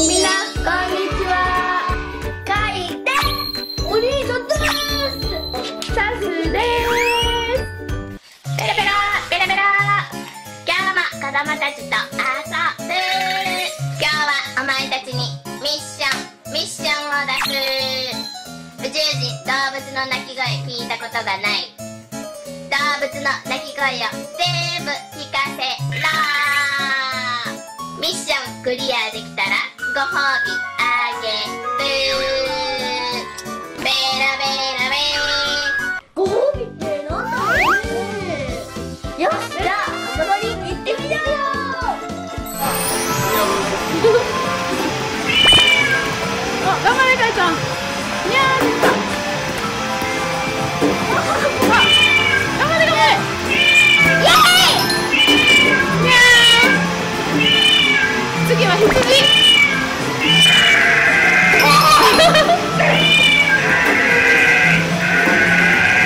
みんなこんにちは。かいです。お兄ちゃんです。さすです。ペラペラペラペラ。今日も子供たちと遊ぶ。今日はお前たちにミッションを出す。宇宙人動物の鳴き声聞いたことがない。動物の鳴き声を全部聞かせろ。ミッションクリアできたらご褒美あげる。ベラベラベー。ご褒美ってなんだろうね。よし、じゃああそこに行ってみようよ。あ、頑張れかいちゃん。にゃーできた。あ、頑張れ頑張れ。イエーイ。にゃー。次は羊。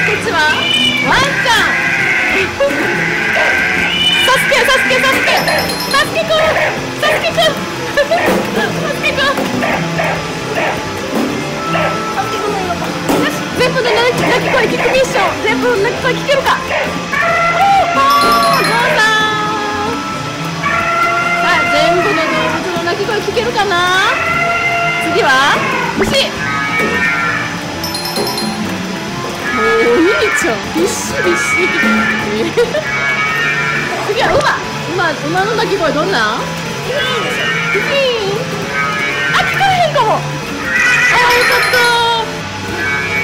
こっちはワンちゃん。サスケくん。よし、全部の鳴き声聞くミッション。全部の鳴き声聞けるか。おー、ゾウさん。さあ、全部の動物の鳴き声聞けるかな。次は牛。もうお兄ちゃんビシビシ。次は馬の鳴き声どんな？ピピーン。あ、聞こえへんかも。あ、よかった。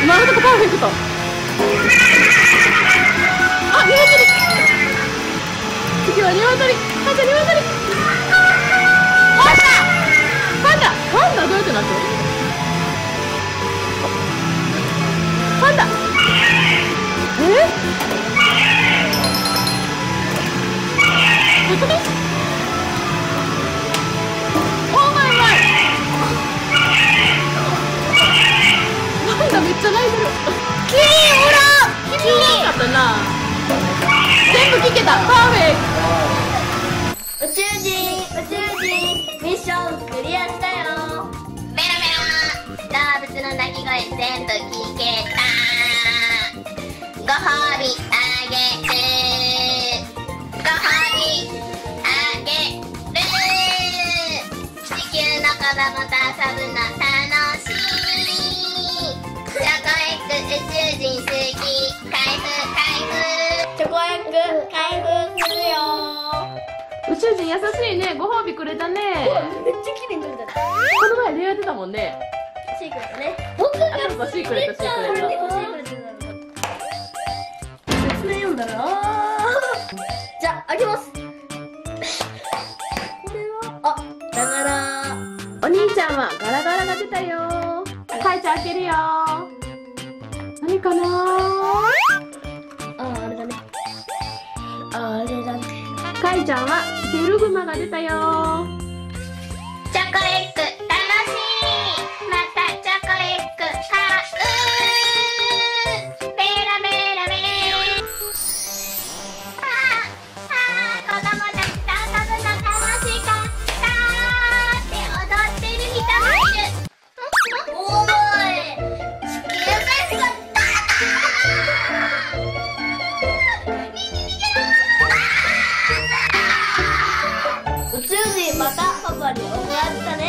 今のとこパーフェクト。あ、鶏。次は鶏。母ちゃん鶏。パンダどうやってなってる？パンダ。オーマイマイ。パンダめっちゃ泣いてる。キリン、ほら。キリンかったな。全部聞けた。パーフェクト。宇宙人ミッションクリアしたよ。メラメラ。動物の鳴き声全部聞けた。ご褒美あげる。ご褒美あげる。地球の子供と遊ぶの楽しい。チョコエッグ宇宙人好き。開封。チョコエッグ開封するよ。宇宙人優しいね。ご褒美くれたね。めっちゃ綺麗に撮れた。この前出会ってたもんね。シークレットね。僕がそうシークレット。説明読んだらじゃあ開けます。これはだからお兄ちゃんはガラガラが出たよ。かいちゃん開けるよ。何かな。あれだね。あれだね。かいちゃんはベルグマが出たよ。チョコエッグ楽しい。またチョコエッグ買う。ベラベラベー。子供たちと遊ぶの楽しかったって踊ってる人もいる。おーい、地球がすった宇宙人またパパに怒られたね。